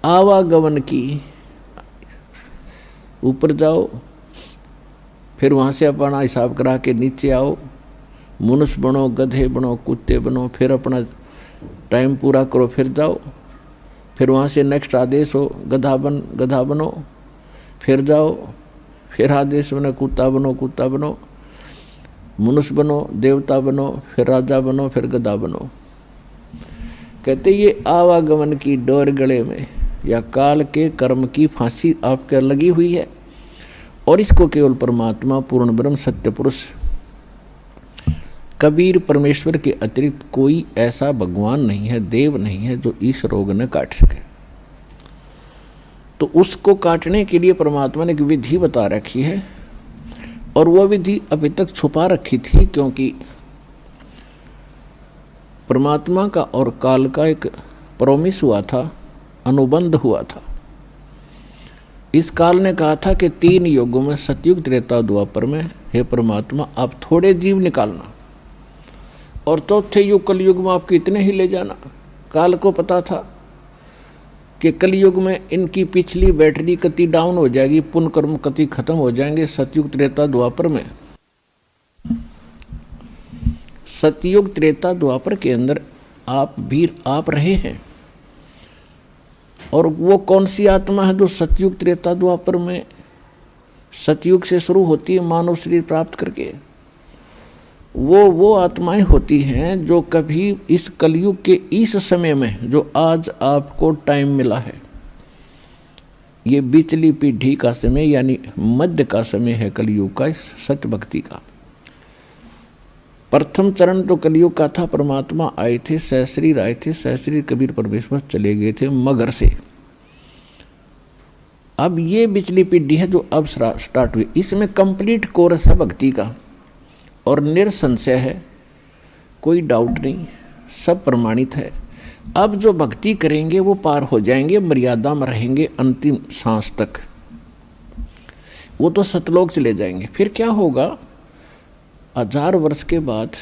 आवागमन की, ऊपर जाओ, फिर वहाँ से अपना हिसाब करा के नीचे आओ, मनुष्य बनो, गधे बनो, कुत्ते बनो, फिर अपना टाइम पूरा करो, फिर जाओ, फिर वहाँ से नेक्स्ट आदेश हो गधा बनो, फिर जाओ, फिर आदेश बनो कुत्ता बनो, मनुष्य बनो, देवता बनो, फिर राजा बनो, फिर गधा बनो। कहते ये आवागमन की डोर गले में या काल के कर्म की फांसी आपके लगी हुई है, और इसको केवल परमात्मा पूर्ण ब्रह्म सत्य पुरुष कबीर परमेश्वर के अतिरिक्त कोई ऐसा भगवान नहीं है, देव नहीं है जो इस रोग ने काट सके। तो उसको काटने के लिए परमात्मा ने एक विधि बता रखी है, और वह विधि अभी तक छुपा रखी थी, क्योंकि परमात्मा का और काल का एक प्रोमिस हुआ था, अनुबंध हुआ था। इस काल ने कहा था कि 3 युगों में, सतयुग त्रेता द्वापर में, हे परमात्मा आप थोड़े जीव निकालना, और चौथे युग कलयुग में आपके इतने ही ले जाना। काल को पता था कि कलयुग में इनकी पिछली बैटरी कति डाउन हो जाएगी, पुण्य कर्म कति खत्म हो जाएंगे। सतयुग त्रेता द्वापर में, सतयुग त्रेता द्वापर के अंदर आप वीर आप रहे हैं, और वो कौन सी आत्मा है जो सतयुग त्रेता द्वापर में सतयुग से शुरू होती है मानव शरीर प्राप्त करके? वो आत्माएं होती हैं जो कभी इस कलयुग के इस समय में, जो आज आपको टाइम मिला है, ये बिचली पीढ़ी का समय यानी मध्य का समय है कलयुग का, इस सत्य भक्ति का। प्रथम चरण तो कलयुग का था, परमात्मा आए थे, सहस्रीर आए थे, सहस्रीर कबीर परमेश्वर चले गए थे मगर से। अब ये बिचली पीढ़ी है जो अब स्टार्ट हुई, इसमें कंप्लीट कोर्स है भक्ति का, और निरसंशय है, कोई डाउट नहीं, सब प्रमाणित है। अब जो भक्ति करेंगे वो पार हो जाएंगे, मर्यादा में रहेंगे अंतिम सांस तक, वो तो सतलोक चले जाएंगे। फिर क्या होगा, 1000 वर्ष के बाद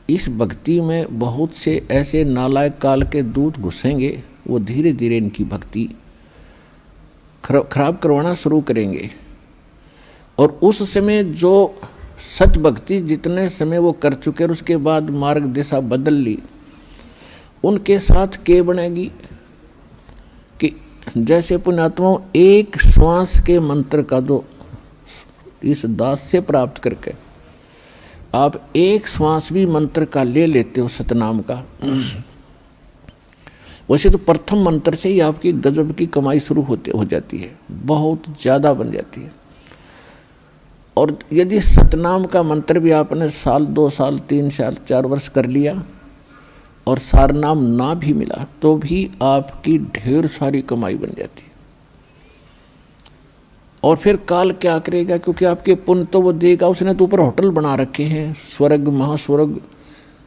इस भक्ति में बहुत से ऐसे नालायक काल के दूत घुसेंगे, वो धीरे धीरे इनकी भक्ति खराब करवाना शुरू करेंगे। और उस समय जो सच भक्ति जितने समय वो कर चुके, और उसके बाद मार्ग दिशा बदल ली, उनके साथ के बनेगी कि जैसे पुण्यात्माओं एक श्वास के मंत्र का जो इस दास से प्राप्त करके आप एक श्वास भी मंत्र का ले लेते हो सतनाम का, वैसे तो प्रथम मंत्र से ही आपकी गजब की कमाई शुरू हो जाती है, बहुत ज़्यादा बन जाती है। और यदि सतनाम का मंत्र भी आपने 1 साल 2 साल 3 साल 4 वर्ष कर लिया और सारनाम ना भी मिला, तो भी आपकी ढेर सारी कमाई बन जाती है। और फिर काल क्या करेगा, क्योंकि आपके पुण्य तो वो देगा, उसने तो ऊपर होटल बना रखे हैं, स्वर्ग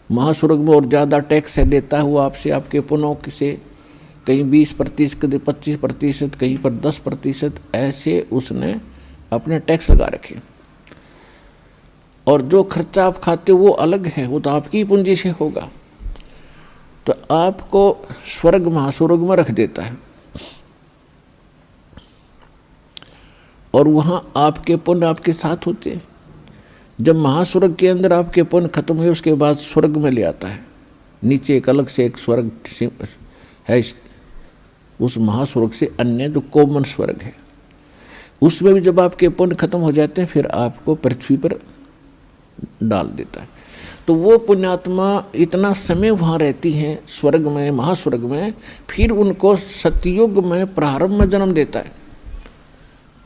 महास्वर्ग में और ज़्यादा टैक्स है देता है वो आपसे, आपके पुण्यों से, कहीं 20%, कहीं 25%, कहीं पर 10%, ऐसे उसने अपने टैक्स लगा रखे। और जो खर्चा आप खाते हो वो अलग है, वो तो आपकी पूंजी से होगा, तो आपको स्वर्ग महास्वर्ग में रख देता है। और वहाँ आपके पुण्य आपके साथ होते हैं। जब महास्वर्ग के अंदर आपके पुण्य खत्म हुए, उसके बाद स्वर्ग में ले आता है, नीचे एक अलग से एक स्वर्ग है, उस महास्वर्ग से अन्य जो कॉमन स्वर्ग है, उसमें भी जब आपके पुण्य खत्म हो जाते हैं, फिर आपको पृथ्वी पर डाल देता है। तो वो पुण्यात्मा इतना समय वहाँ रहती हैं स्वर्ग में, महास्वर्ग में, फिर उनको सतयुग में प्रारंभ में जन्म देता है।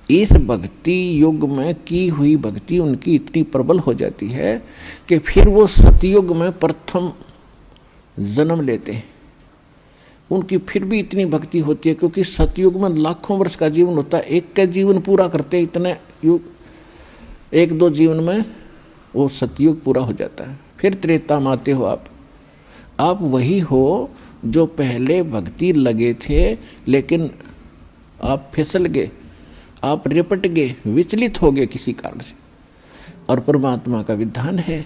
इस भक्ति युग में की हुई भक्ति उनकी इतनी प्रबल हो जाती है कि फिर वो सतयुग में प्रथम जन्म लेते हैं। उनकी फिर भी इतनी भक्ति होती है, क्योंकि सतयुग में लाखों वर्ष का जीवन होता है, एक का जीवन पूरा करते इतने युग, 1-2 जीवन में वो सतयुग पूरा हो जाता है। फिर त्रेता में आते हो आप वही हो जो पहले भक्ति लगे थे, लेकिन आप फिसल गए, आप रिपट गए, विचलित हो गए किसी कारण से। और परमात्मा का विधान है,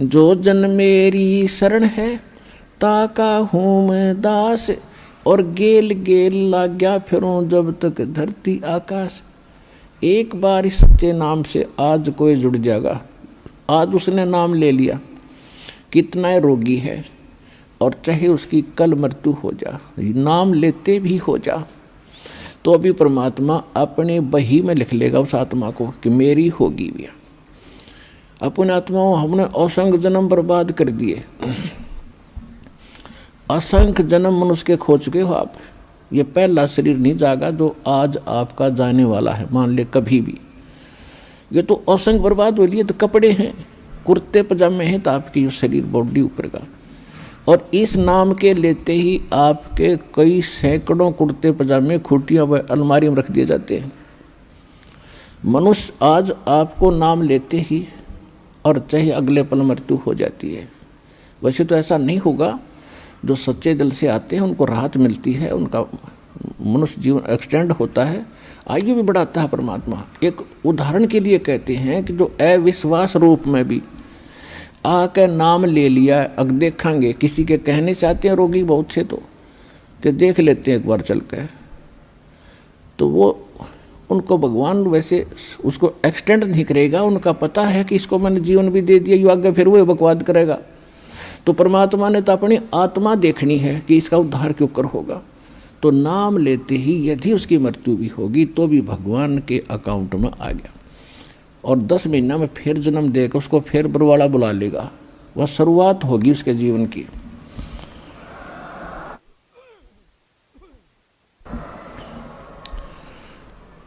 जो जन मेरी शरण है ताका हूँ मैं दास, और गेल गेल लाग्या फिरूं जब तक धरती आकाश। एक बार इस सच्चे नाम से आज कोई जुड़ जाएगा। आज उसने नाम ले लिया, कितना रोगी है, और चाहे उसकी कल मृत्यु हो जा, नाम लेते भी हो जा, तो अभी परमात्मा अपने बही में लिख लेगा उस आत्मा को कि मेरी होगी भी। अपने आत्माओं हमने असंख्य जन्म बर्बाद कर दिए, असंख्य जन्म मनुष्य के खो चुके हो आप। ये पहला शरीर नहीं जागा जो आज आपका जाने वाला है, मान ले कभी भी। ये तो असंख्य बर्बाद हो लिए, तो कपड़े हैं, कुर्ते पजामे हैं, तो आपकी शरीर बॉडी ऊपर का, और इस नाम के लेते ही आपके कई सैकड़ों कुर्ते पजामे खूटियाँ व अलमारी में रख दिए जाते हैं। मनुष्य आज आपको नाम लेते ही और चाहे अगले पल मृत्यु हो जाती है। वैसे तो ऐसा नहीं होगा, जो सच्चे दिल से आते हैं उनको राहत मिलती है, उनका मनुष्य जीवन एक्सटेंड होता है, आयु भी बढ़ाता है परमात्मा। एक उदाहरण के लिए कहते हैं कि जो अविश्वास रूप में भी आकर नाम ले लिया, अब देखेंगे किसी के कहने से आते हैं रोगी बहुत से, तो कि देख लेते हैं एक बार चल कर, तो वो उनको भगवान वैसे उसको एक्सटेंड नहीं करेगा। उनका पता है कि इसको मैंने जीवन भी दे दिया, यो आगे फिर वो बकवाद करेगा। तो परमात्मा ने तो अपनी आत्मा देखनी है कि इसका उद्धार क्यों कर होगा। तो नाम लेते ही यदि उसकी मृत्यु भी होगी तो भी भगवान के अकाउंट में आ गया, और 10 महीना में फिर जन्म देकर उसको फिर बरवाड़ा बुला लेगा। वह शुरुआत होगी उसके जीवन की।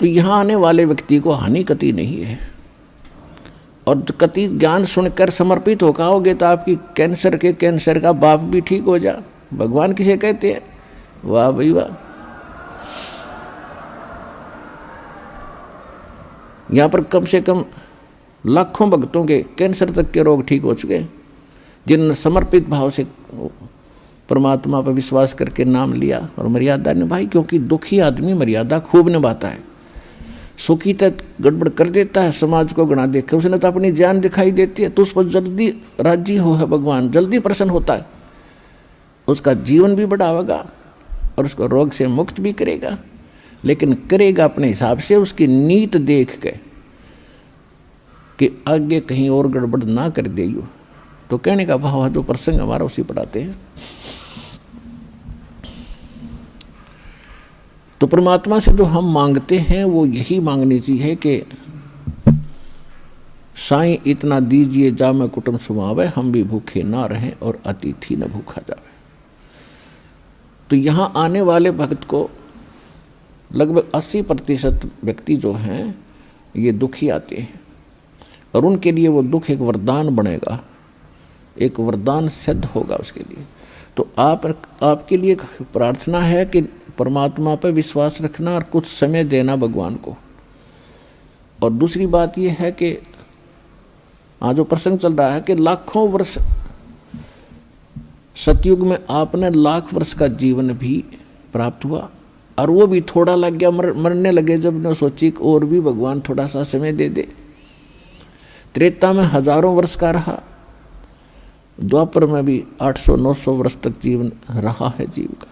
तो यहाँ आने वाले व्यक्ति को हानि कति नहीं है, और कति ज्ञान सुनकर समर्पित हो आओगे तो आपकी कैंसर का बाप भी ठीक हो जा। भगवान किसे कहते हैं? वाह भाई वाह। यहाँ पर कम से कम लाखों भक्तों के कैंसर तक के रोग ठीक हो चुके, जिन्होंने समर्पित भाव से परमात्मा पर विश्वास करके नाम लिया और मर्यादा निभाई। क्योंकि दुखी आदमी मर्यादा खूब निभाता है, सुखी तक गड़बड़ कर देता है, समाज को गणा देकर उसने तो अपनी जान दिखाई देती है, तो उस पर जल्दी राजी हो है भगवान, जल्दी प्रसन्न होता है, उसका जीवन भी बढ़ावेगा और उसको रोग से मुक्त भी करेगा। लेकिन करेगा अपने हिसाब से, उसकी नीत देख के कि आगे कहीं और गड़बड़ ना कर देयो। तो कहने का भाव है, जो प्रसंग हमारा उसी पढ़ाते हैं। तो परमात्मा से जो हम मांगते हैं वो यही मांगनी चाहिए कि साईं इतना दीजिए जा मैं कुटुंब सुमावे, हम भी भूखे ना रहें और अतिथि न भूखा जावे। तो यहाँ आने वाले भक्त को लगभग 80% व्यक्ति जो हैं ये दुखी आते हैं, और उनके लिए वो दुख एक वरदान बनेगा, एक वरदान सिद्ध होगा उसके लिए। तो आपके लिए प्रार्थना है कि परमात्मा पर विश्वास रखना और कुछ समय देना भगवान को। और दूसरी बात यह है कि आज जो प्रसंग चल रहा है कि लाखों वर्ष सतयुग में आपने लाख वर्ष का जीवन भी प्राप्त हुआ, और वो भी थोड़ा लग गया, मरने लगे जब ने सोची कि और भी भगवान थोड़ा सा समय दे दे। त्रेता में हजारों वर्ष का रहा, द्वापर में भी 800-900 वर्ष तक जीवन रहा है जीव का,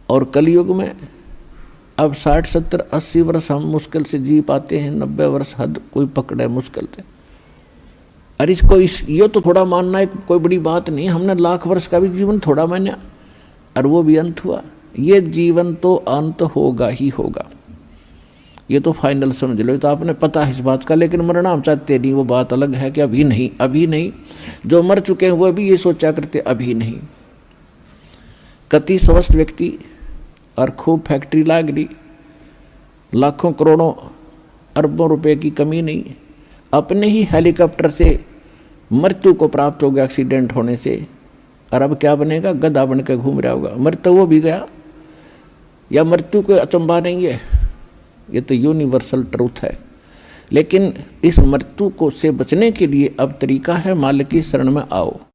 और कलयुग में अब 60-70-80 वर्ष हम मुश्किल से जी पाते हैं, 90 वर्ष हद कोई पकड़े मुश्किल से। अरे इसको ये तो थोड़ा मानना एक कोई बड़ी बात नहीं, हमने लाख वर्ष का भी जीवन थोड़ा माना और वो भी अंत हुआ। ये जीवन तो अंत होगा ही होगा, ये तो फाइनल समझ लो, तो आपने पता है इस बात का। लेकिन मरना हम चाहते नहीं, वो बात अलग है कि अभी नहीं, अभी नहीं। जो मर चुके हैं वो भी ये सोचा करते अभी नहीं। कति स्वस्थ व्यक्ति और खूब फैक्ट्री लाग रही, लाखों करोड़ों अरबों रुपए की कमी नहीं, अपने ही हेलीकॉप्टर से मृत्यु को प्राप्त हो गया एक्सीडेंट होने से, और अब क्या बनेगा? गधा बन के घूम रहा होगा। मृत्यु वो भी गया, या मृत्यु कोई अचंभा नहीं है, ये तो यूनिवर्सल ट्रूथ है। लेकिन इस मृत्यु को से बचने के लिए अब तरीका है, मालिक की शरण में आओ।